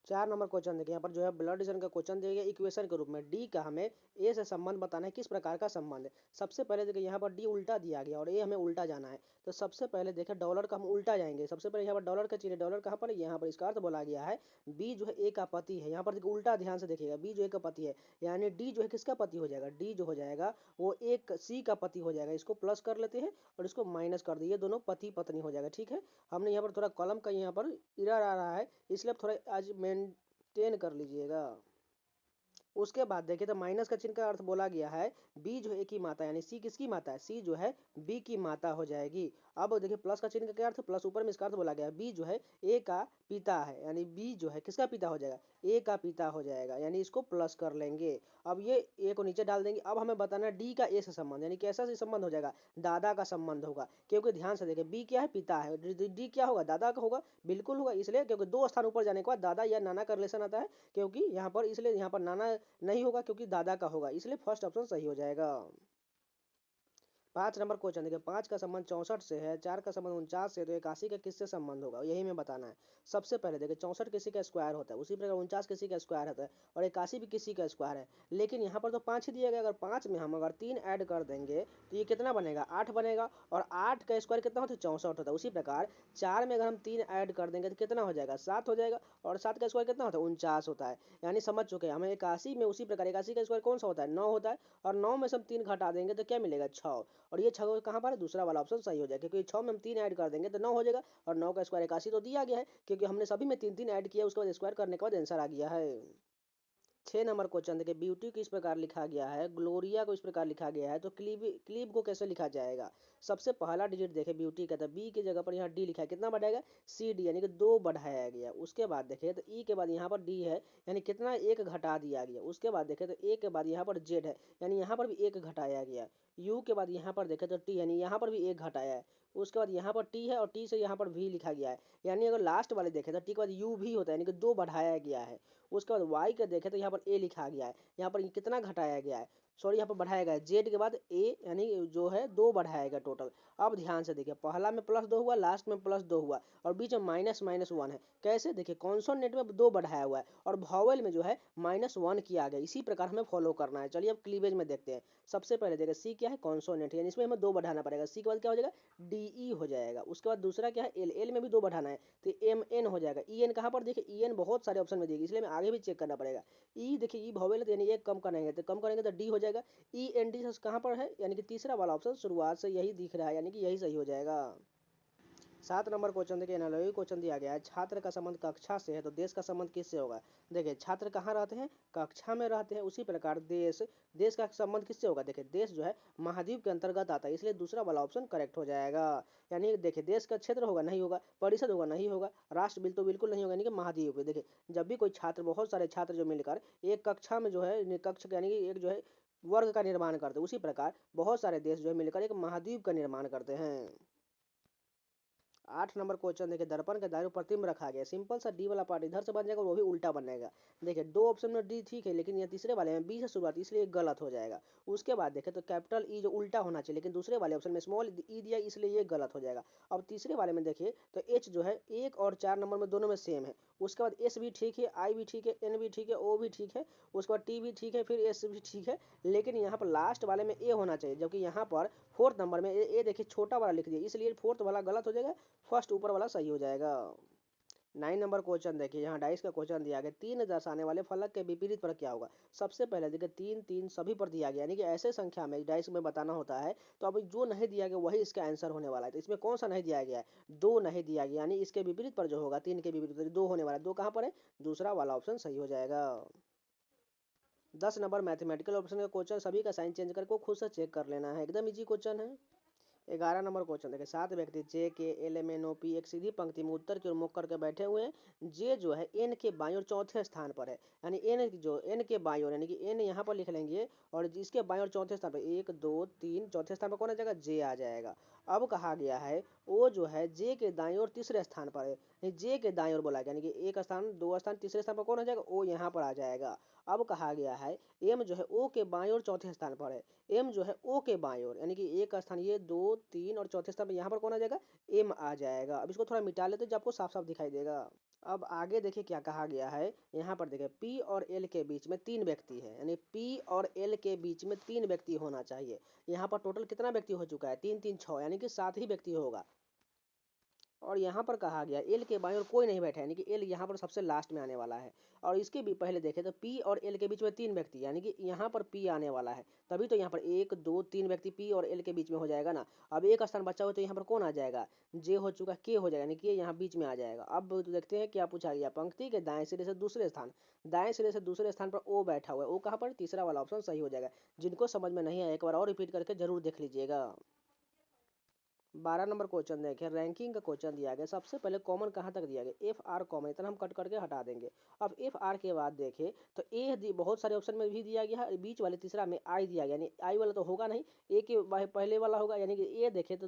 Speaker 1: 4 नंबर क्वेश्चन देखिए, यहाँ पर जो है ब्लड रिलेशन का क्वेश्चन दिया गया इक्वेशन के रूप में। डी का हमें ए से संबंध बताना है, किस प्रकार का संबंध है। सबसे पहले देखिए यहाँ पर डी उल्टा दिया गया और ए हमें उल्टा जाना है। तो सबसे पहले देखें डॉलर का हम उल्टा जाएंगे। सबसे पहले यहाँ पर डॉलर का चिन्ह, डॉलर कहाँ पर है, यहाँ पर। इसका अर्थ बोला गया है बी जो है ए का पति है। यहाँ पर देखिए उल्टा ध्यान से देखिएगा, बी जो ए का पति है, यानी डी जो है किसका पति हो जाएगा, डी जो हो जाएगा वो एक सी का पति हो जाएगा। इसको प्लस कर लेते हैं और इसको माइनस कर दिए, दोनों पति पत्नी हो जाएगा, ठीक है। हमने यहाँ पर थोड़ा कॉलम का यहाँ पर इरर आ रहा है, इसलिए थोड़ा आज मेंटेन कर लीजिएगा। उसके बाद देखिए तो माइनस का चिन्ह का अर्थ बोला गया है बी जो है ए की माता, यानी सी किसकी माता है, सी जो है बी की माता हो जाएगी। अब देखिए प्लस का चिन्ह का क्या अर्थ, प्लस ऊपर में इसका अर्थ बोला गया है बी जो है ए का पिता है, यानी बी जो है किसका पिता हो जाएगा, ए का पिता हो जाएगा, यानी इसको प्लस कर लेंगे। अब ये ए को नीचे डाल देंगे। अब हमें बताना है डी का ए से संबंध, यानी कैसा से संबंध हो जाएगा, दादा का संबंध होगा, क्योंकि ध्यान से देखिए बी क्या है, पिता है, डी क्या होगा, दादा का होगा, बिल्कुल होगा, इसलिए क्योंकि 2 स्थान ऊपर जाने के बाद दादा या नाना का रिलेशन आता है, क्योंकि यहाँ पर इसलिए यहाँ पर नाना नहीं होगा क्योंकि दादा का होगा, इसलिए फर्स्ट ऑप्शन सही हो जाएगा। 5 नंबर क्वेश्चन देखिए, 5 का संबंध 64 से है, 4 का संबंध 49 से, तो 81 का किससे संबंध होगा, यही में बताना है। सबसे पहले देखिए 64 किसी का स्क्वायर होता है, उसी प्रकार 49 किसी का स्क्वायर होता है, और 81 भी किसी का स्क्वायर है। लेकिन यहाँ पर तो 5 ही दिया गया, अगर 5 में हम अगर 3 ऐड कर देंगे तो ये कितना बनेगा, 8 बनेगा, और 8 का स्क्वायर कितना होता है, 64 होता है। उसी प्रकार 4 में अगर हम 3 ऐड कर देंगे तो कितना हो जाएगा, 7 हो जाएगा, और 7 का स्क्वायर कितना होता है, 49 होता है। यानी समझ चुके हैं हमें। 81 में उसी प्रकार 81 का स्क्वायर कौन सा होता है, 9 होता है, और 9 में से हम 3 घटा देंगे तो क्या मिलेगा, 6। और ये 6 कहाँ पर है, दूसरा वाला ऑप्शन सही हो जाएगा, क्योंकि 6 में हम 3 ऐड कर देंगे तो 9 हो जाएगा, और 9 का स्क्वायर 81 तो दिया गया है, क्योंकि हमने सभी में 3 3 ऐड किया, उसके बाद स्क्वायर करने के बाद आंसर आ गया है। 6 नंबर क्वेश्चन देखिए, ब्यूटी को इस प्रकार लिखा गया है, ग्लोरिया को इस प्रकार लिखा गया है, तो क्लिप को कैसे लिखा जाएगा। सबसे पहला डिजिट देखे ब्यूटी का, तो बी की जगह पर यहाँ डी लिखा है, कितना बढ़ाएगा, सी डी, यानी कि 2 बढ़ाया गया। उसके बाद देखे तो ई के बाद यहाँ पर डी है, यानी कितना, 1 घटा दिया गया। उसके बाद देखे तो ए के बाद यहाँ पर जेड है, यानी यहाँ पर भी 1 घटाया गया। यू के बाद यहाँ पर देखे तो टी, यानी यहाँ पर भी 1 घटाया है। उसके बाद यहाँ पर टी है, और टी से यहाँ पर वी लिखा गया है, यानी अगर लास्ट वाले देखे तो टी के बाद यू भी होता है, यानी कि 2 बढ़ाया गया है। उसके बाद वाई का देखें तो यहाँ पर ए लिखा गया है, यहाँ पर कितना घटाया गया है, सॉरी यहाँ पर बढ़ाया गया है। जेड के बाद ए, यानी जो है 2 बढ़ाया गया टोटल। अब ध्यान से देखिए, पहला में +2 हुआ, लास्ट में +2 हुआ, और बीच में -1 है। कैसे देखिए, कॉन्सोनेंट में 2 बढ़ाया हुआ है, और वॉवेल में जो है -1 किया गया। इसी प्रकार हमें फॉलो करना है। चलिए अब क्लीवेज में देखते हैं। सबसे पहले देखिए सी क्या है, कॉन्सोनेंट, यानी इसमें हमें 2 बढ़ाना पड़ेगा। सी के बाद क्या हो जाएगा, डी ई हो जाएगा। उसके बाद दूसरा क्या है, एल, एल में भी 2 बढ़ाना है, तो एम एन हो जाएगा। ई एन कहाँ पर देखिए, ई एन बहुत सारे ऑप्शन में देगी, इसलिए मैं आगे भी चेक करना पड़ेगा। ई देखिए, ई वॉवेल यानी एक कम करेंगे तो डी हो जाएगा। ई एन डी कहाँ पर है, यानी कि तीसरा वाला ऑप्शन शुरुआत से यही दिख रहा है, यानी कि यही सही हो जाएगा। 7 नंबर क्वेश्चन देखिए, एनालॉजी क्वेश्चन दिया गया है, छात्र का संबंध कक्षा से है तो देश का संबंध किससे होगा। देखिए छात्र कहाँ रहते हैं, कक्षा में रहते हैं। उसी प्रकार देश, देश का संबंध किससे होगा, देखिए देश जो है महाद्वीप के अंतर्गत आता है, इसलिए दूसरा वाला ऑप्शन करेक्ट हो जाएगा। यानी देखिए देश का क्षेत्र होगा, नहीं होगा, परिषद होगा, नहीं होगा, राष्ट्र बिल तो बिल्कुल नहीं होगा, यानी कि महाद्वीप। देखिए जब भी कोई छात्र, बहुत सारे छात्र जो मिलकर एक कक्षा में जो है कक्ष, यानी कि एक जो है वर्ग का निर्माण करते हैं, उसी प्रकार बहुत सारे देश जो है मिलकर एक महाद्वीप का निर्माण करते हैं। 8 नंबर क्वेश्चन देखिए, दर्पण के दायरे पर प्रतिबिंब रखा गया। सिंपल सा डी वाला पार्ट इधर से बन जाएगा, वो भी उल्टा बनेगा। देखिए 2 ऑप्शन में डी ठीक है, लेकिन ये तीसरे वाले में बी से शुरुआत, इसलिए गलत हो जाएगा। उसके बाद देखें तो कैपिटल ई जो उल्टा होना चाहिए, लेकिन दूसरे वाले ऑप्शन में स्मॉल ई दिया, इसलिए ये गलत हो जाएगा। अब तीसरे वाले में देखिए तो एच जो है 1 और 4 नंबर में दोनों में सेम है। उसके बाद एस भी ठीक है, आई भी ठीक है, एन भी ठीक है, ओ भी ठीक है, उसके बाद टी भी ठीक है, फिर एस भी ठीक है, लेकिन यहाँ पर लास्ट वाले में ए होना चाहिए, जबकि यहाँ पर 4th नंबर में ए देखिए छोटा वाला लिख दिया, इसलिए 4th वाला गलत हो जाएगा, फर्स्ट ऊपर वाला सही हो जाएगा। 9 नंबर क्वेश्चन देखिए, यहाँ डाइस का क्वेश्चन दिया गया, 3 दर्शाने वाले फलक के विपरीत पर क्या होगा। सबसे पहले देखिए 3 3 सभी पर दिया गया, यानी कि ऐसे संख्या में डाइस में बताना होता है, तो अब जो नहीं दिया गया वही इसका आंसर होने वाला है। तो इसमें कौन सा नहीं दिया गया है, 2 नहीं दिया गया, यानी इसके विपरीत पर जो होगा, 3 के विपरीत 2 होने वाला है। 2 कहाँ पर है, दूसरा वाला ऑप्शन सही हो जाएगा। 10 नंबर मैथमेटिकल ऑप्शन का क्वेश्चन, सभी का साइन चेंज करके खुद से चेक कर लेना है, एकदम इजी क्वेश्चन है। 11 नंबर क्वेश्चन देखिए, 7 व्यक्ति J K L M N O P एक सीधी पंक्ति में उत्तर की ओर मुख करके बैठे हुए हैं। जे जो है एन के बाईं ओर चौथे स्थान पर है, यानी एन जो एन के बाईं ओर, यानी कि एन यहाँ पर लिख लेंगे, और जिसके बाईं ओर चौथे स्थान पर 1 2 3 चौथे स्थान पर कौन आ जाएगा, जे आ जाएगा। अब कहा गया है ओ जो है जे के दाईं ओर तीसरे स्थान पर है, जे के दाईं ओर बोला गया, यानी कि 1 स्थान 2 स्थान तीसरे स्थान पर कौन आ जाएगा, ओ यहाँ पर आ जाएगा। अब कहा गया है एम जो है ओ के बाईं ओर चौथे स्थान पर है, एम जो है ओ के बाईं ओर, यानी कि एक स्थान ये 2 3 और चौथे स्थान पर यहाँ पर कौन आ जाएगा, एम आ जाएगा। अब इसको थोड़ा मिटा लेते हैं, जो आपको साफ साफ दिखाई देगा। अब आगे देखिए क्या कहा गया है, यहाँ पर देखिए पी और एल के बीच में 3 व्यक्ति है, यानी पी और एल के बीच में 3 व्यक्ति होना चाहिए। यहाँ पर टोटल कितना व्यक्ति हो चुका है, 3 3 6, यानी कि 7 ही व्यक्ति होगा। और यहाँ पर कहा गया एल के बाईं ओर कोई नहीं बैठा है, यानी कि एल यहाँ पर सबसे लास्ट में आने वाला है। और इसके भी पहले देखें तो पी और एल के बीच में 3 व्यक्ति, यानी कि यहाँ पर पी आने वाला है, तभी तो यहाँ पर 1 2 3 व्यक्ति पी और एल के बीच में हो जाएगा ना। अब एक स्थान बचा हो तो यहाँ पर कौन आ जाएगा, जे हो चुका, के हो जाएगा, यानी कि यहाँ बीच में आ जाएगा। अब तो देखते हैं क्या पूछा गया, पंक्ति के दाएं सिरे से दूसरे स्थान, दाएं सिरे से दूसरे स्थान पर ओ बैठा हुआ है, ओ कहाँ पर, तीसरा वाला ऑप्शन सही हो जाएगा। जिनको समझ में नहीं आया एक बार और रिपीट करके जरूर देख लीजिएगा। 12 नंबर क्वेश्चन देखें, रैंकिंग का क्वेश्चन दिया गया। सबसे पहले कॉमन कहाँ तक दिया गया, एफ आर कॉमन, इतना हम कट करके हटा देंगे। अब एफ आर के बाद देखें तो ए बहुत सारे ऑप्शन में भी दिया गया है, बीच वाले तीसरा में आई दिया गया, यानी आई वाला तो होगा नहीं, ए के पहले वाला होगा, यानी कि ए देखें तो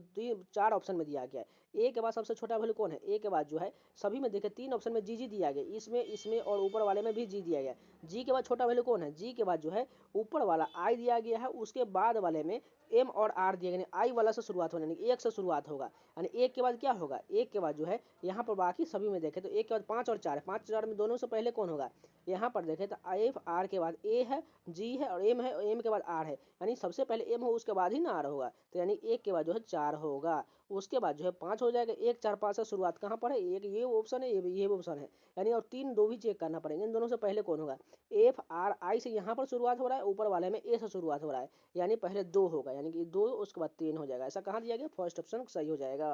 Speaker 1: 4 ऑप्शन में दिया गया है। ए के बाद सबसे छोटा वैल्यू कौन है, ए के बाद जो है सभी में देखें 3 ऑप्शन में जी दिया गया, इसमें और ऊपर वाले में भी जी दिया गया। जी के बाद छोटा वैल्यू कौन है, जी के बाद जो है ऊपर वाला आई दिया गया है, उसके बाद वाले में एम और आर दिया गया, आई वाला से शुरुआत होने, यानी एक से शुरुआत होगा, यानी एक के बाद क्या होगा, एक के बाद जो है यहाँ पर बाकी सभी में देखें तो एक के बाद 5 और 4 है, 5 4 में दोनों से पहले कौन होगा, यहाँ पर देखें तो एफ आर के बाद ए है, जी है और एम है, और एम के बाद आर है, यानी सबसे पहले एम हो उसके बाद ही ना आर होगा, तो यानी एक के बाद जो है 4 होगा, उसके बाद जो है 5 हो जाएगा। 1 4 5 से शुरुआत कहाँ पर है, एक ये ऑप्शन है, ये ऑप्शन है, यानी और 3 दो भी चेक करना पड़ेगा, इन दोनों से पहले कौन होगा, एफ आर आई से यहाँ पर शुरुआत हो रहा है, ऊपर वाले में ए से शुरुआत हो रहा है, यानी पहले 2 होगा, यानी कि 2 उसके बाद 3 हो जाएगा। ऐसा कहाँ दिया गया, फर्स्ट ऑप्शन सही हो जाएगा।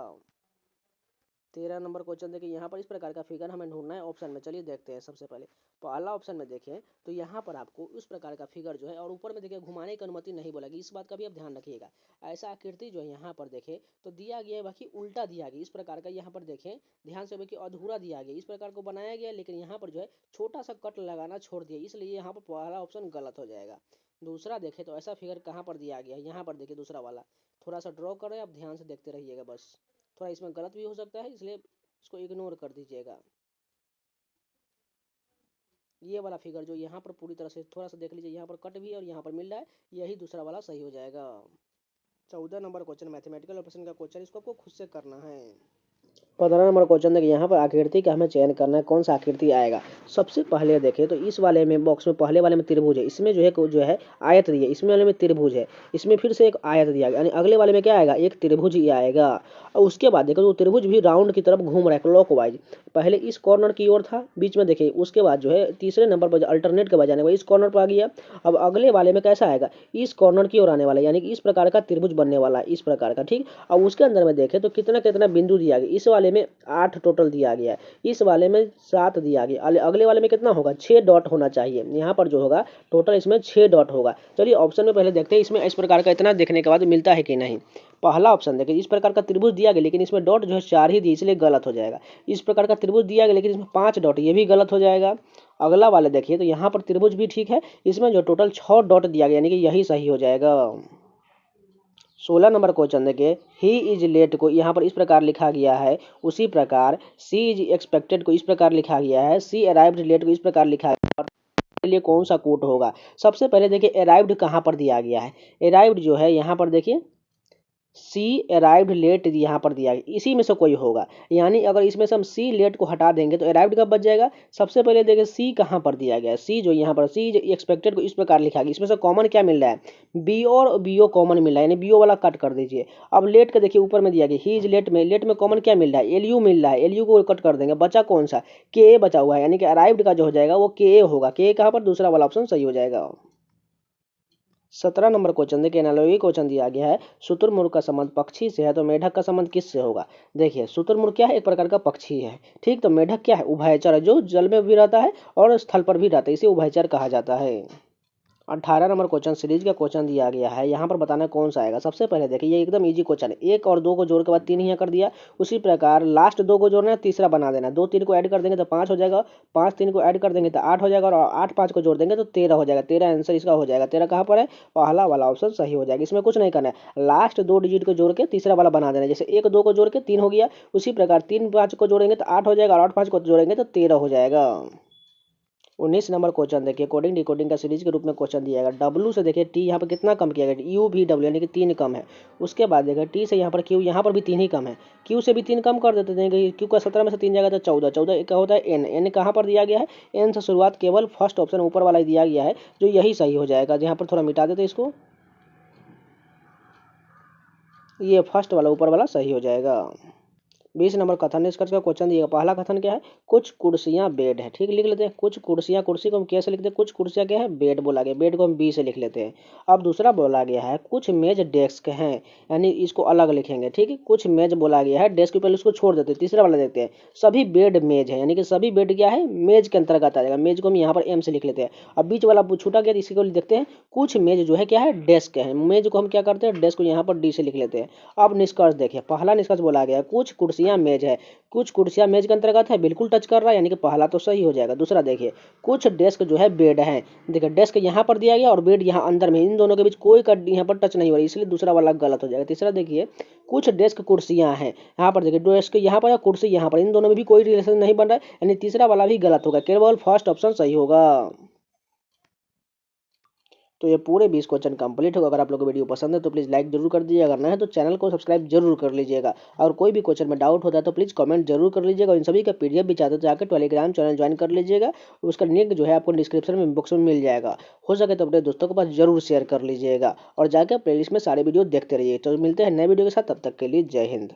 Speaker 1: 13 नंबर क्वेश्चन देखिए, यहाँ पर इस प्रकार का फिगर हमें ढूंढना है ऑप्शन में। चलिए देखते हैं। सबसे पहले पहला ऑप्शन में देखें तो यहाँ पर आपको इस प्रकार का फिगर जो है, और ऊपर में देखिए घुमाने की अनुमति नहीं बोलेगी, इस बात का भी आप ध्यान रखिएगा। ऐसा आकृति जो है यहाँ पर देखें तो दिया गया है, बाकी उल्टा दिया गया इस प्रकार का, यहाँ पर देखें ध्यान से, बाकी अधूरा दिया गया, इस प्रकार को बनाया गया, लेकिन यहाँ पर जो है छोटा सा कट लगाना छोड़ दिया, इसलिए यहाँ पर पहला ऑप्शन गलत हो जाएगा। दूसरा देखें तो ऐसा फिगर कहाँ पर दिया गया है, यहाँ पर देखिए दूसरा वाला, थोड़ा सा ड्रॉ करें, आप ध्यान से देखते रहिएगा, बस थोड़ा इसमें गलत भी हो सकता है, इसलिए इसको इग्नोर कर दीजिएगा। ये वाला फिगर जो यहाँ पर पूरी तरह से थोड़ा सा देख लीजिए, यहाँ पर कट भी है और यहाँ पर मिल रहा है, यही दूसरा वाला सही हो जाएगा। 14 नंबर क्वेश्चन मैथमेटिकल ऑपरेशन का क्वेश्चन, इसको आपको खुद से करना है। 15 नंबर क्वेश्चन देखिए, यहाँ पर आकृति का हमें चयन करना है, कौन सा आकृति आएगा। सबसे पहले देखें तो इस वाले में बॉक्स में पहले वाले में त्रिभुज है, इसमें जो है आयत दिया, इसमें वाले में त्रिभुज है, इसमें फिर से एक आयत दिया गया, यानी अगले वाले में क्या आएगा, एक त्रिभुज ही आएगा। और उसके बाद देखो तो त्रिभुज भी राउंड की तरफ घूम रहा है क्लॉकवाइज, पहले इस कॉर्नर की ओर था बीच में देखिए, उसके बाद जो है तीसरे नंबर पर अल्टरनेट के बजाने इस कॉर्नर पर आ गया। अब अगले वाले में कैसा आएगा, इस कॉर्नर की ओर आने वाला, यानी कि इस प्रकार का त्रिभुज बनने वाला है, इस प्रकार का, ठीक। अब उसके अंदर में देखें तो कितना कितना बिंदु दिया गया, इस वाले में 8 टोटल दिया गया है, इस वाले में 7 दिया गया, अगले वाले में कितना होगा, 6 डॉट होना चाहिए, यहाँ पर जो होगा टोटल इसमें 6 डॉट होगा। चलिए ऑप्शन में पहले देखते हैं इसमें इस प्रकार का इतना देखने के बाद मिलता है कि नहीं। पहला ऑप्शन देखिए, इस प्रकार का त्रिभुज दिया गया, लेकिन इसमें डॉट जो है 4 ही दी, इसलिए गलत हो जाएगा। इस प्रकार का त्रिभुज दिया गया, लेकिन इसमें 5 डॉट, ये भी गलत हो जाएगा। अगला वाले देखिए तो यहाँ पर त्रिभुज भी ठीक है, इसमें जो टोटल 6 डॉट दिया गया, यानी कि यही सही हो जाएगा। 16 नंबर क्वेश्चन देखिए, ही इज लेट को यहाँ पर इस प्रकार लिखा गया है, उसी प्रकार सी इज एक्सपेक्टेड को इस प्रकार लिखा गया है, सी अराइव्ड लेट को इस प्रकार लिखा गया है, के लिए कौन सा कोट होगा। सबसे पहले देखिए अराइव्ड कहाँ पर दिया गया है, अराइव्ड जो है यहाँ पर देखिए सी अराइव्ड लेट यहाँ पर दिया गया, इसी में से कोई होगा, यानी अगर इसमें से हम सी लेट को हटा देंगे तो अराइव्ड कब बच जाएगा। सबसे पहले देखिए सी कहाँ पर दिया गया है, सी जो यहाँ पर सी एक्सपेक्टेड को इस प्रकार लिखा गया, इसमें से कॉमन क्या मिल रहा है, बी और बीओ कॉमन मिल रहा है, यानी बीओ वाला कट कर दीजिए। अब लेट का देखिए ऊपर में दिया गया, ही इज लेट में कॉमन क्या मिल रहा है, एलयू मिल रहा है, एलयू को कट कर देंगे, बचा कौन सा, के ए बचा हुआ है, यानी कि अराइव्ड का जो हो जाएगा वो के ए होगा, के ए कहाँ पर, दूसरा वाला ऑप्शन सही हो जाएगा। 17 नंबर क्वेश्चन देखिए, एनालॉजी क्वेश्चन दिया गया है, शुतुरमुर्ग का संबंध पक्षी से है तो मेढक का संबंध किससे होगा। देखिए शुतुरमुर्ग क्या है, एक प्रकार का पक्षी है, ठीक, तो मेढक क्या है, उभयचर है, जो जल में भी रहता है और स्थल पर भी रहता है, इसे उभयचर कहा जाता है। 18 नंबर क्वेश्चन सीरीज का क्वेश्चन दिया गया है, यहाँ पर बताना कौन सा आएगा। सबसे पहले देखिए ये एकदम इजी क्वेश्चन है, 1 और 2 को जोड़ के बाद 3 यहाँ कर दिया, उसी प्रकार लास्ट 2 को जोड़ना है, तीसरा बना देना, 2 3 को ऐड कर देंगे तो 5 हो जाएगा, 5 3 को ऐड कर देंगे तो 8 हो जाएगा, और 8 5 को जोड़ देंगे तो 13 हो जाएगा। 13 आंसर इसका हो जाएगा। 13 कहाँ पर है, पहला वाला ऑप्शन सही हो जाएगा। इसमें कुछ नहीं करना है, लास्ट 2 डिजिट को जोड़ के तीसरा वाला बना देना, जैसे 1 2 को जोड़ के 3 हो गया, उसी प्रकार 3 5 को जोड़ेंगे तो 8 हो जाएगा, और 8 5 को जोड़ेंगे तो 13 हो जाएगा। 19 नंबर क्वेश्चन देखिए, कोडिंग डिकोडिंग का सीरीज के रूप में क्वेश्चन दिया गया। डब्ल्यू से देखिए टी यहाँ पर कितना कम किया गया, यू भी डब्ल्यू, यानी कि 3 कम है। उसके बाद देखिए टी से यहाँ पर क्यू, यहाँ पर भी 3 ही कम है, क्यू से भी 3 कम कर देते हैं, क्यू का 17 में से 3 जाएगा तो 14, 14 क्या होता है एन, एन कहाँ पर दिया गया है, एन से शुरुआत केवल फर्स्ट ऑप्शन ऊपर वाला दिया गया है, जो यही सही हो जाएगा। यहाँ पर थोड़ा मिटा देते इसको, ये फर्स्ट वाला ऊपर वाला सही हो जाएगा। 20 नंबर कथन निष्कर्ष का क्वेश्चन दिएगा। पहला कथन क्या है, कुछ कुर्सियां बेड है, ठीक लिख लेते हैं। कुछ कुर्सियां, कुर्सी को हम कैसे लिखते हैं, कुछ कुर्सियां क्या है, बेड बोला गया, बेड को हम बी से लिख लेते हैं। अब दूसरा बोला गया है कुछ मेज डेस्क हैं, यानी इसको अलग लिखेंगे, ठीक है। कुछ मेज बोला गया है, डेस्क के पहले उसको छोड़ देते हैं। तीसरा वाला देखते हैं, सभी बेड मेज है, यानी कि सभी बेड क्या है, मेज के अंतर्गत आ जाएगा। मेज को हम यहाँ पर एम से लिख लेते हैं। अब बीच वाला छूटा गया, इसी को देखते हैं, कुछ मेज जो है क्या है, डेस्क है। मेज को हम क्या करते हैं, डेस्क को यहाँ पर डी से लिख लेते हैं। अब निष्कर्ष देखिए, पहला निष्कर्ष बोला गया कुछ कुर्सियां मेज है, कुछ कुर्सियां मेज के अंतर्गत है, बिल्कुल टच कर रहा है, यानी कि पहला तो सही हो जाएगा। दूसरा देखिए, कुछ डेस्क जो है बेड है, देखिए डेस्क यहाँ पर दिया गया और बेड यहाँ अंदर में, इन दोनों के बीच कोई यहाँ पर टच नहीं हो रही, इसलिए दूसरा वाला गलत हो जाएगा। तीसरा देखिए, कुछ डेस्क कुर्सियां हैं, यहाँ पर देखिए डेस्क यहाँ पर, कुर्सी यहाँ पर, इन दोनों में भी कोई रिलेशन नहीं बन रहा है, यानी तीसरा वाला भी गलत होगा, केवल फर्स्ट ऑप्शन सही होगा। तो ये पूरे 20 क्वेश्चन कंप्लीट होगा। अगर आप लोगों को वीडियो पसंद है तो प्लीज़ लाइक जरूर कर दीजिएगा, अगर नहीं है तो चैनल को सब्सक्राइब जरूर कर लीजिएगा। और कोई भी क्वेश्चन में डाउट होता है तो प्लीज़ कमेंट जरूर कर लीजिएगा। और इन सभी का पीडीएफ भी चाहते हो तो जाकर टेलीग्राम चैनल ज्वाइन कर लीजिएगा, उसका लिंक जो है आपको डिस्क्रिप्शन में बॉक्स में मिल जाएगा। हो सके तो अपने दोस्तों के पास जरूर शेयर कर लीजिएगा और जाकर प्लेलिस्ट में सारे वीडियो देखते रहिए। तो मिलते हैं नए वीडियो के साथ, तब तक के लिए जय हिंद।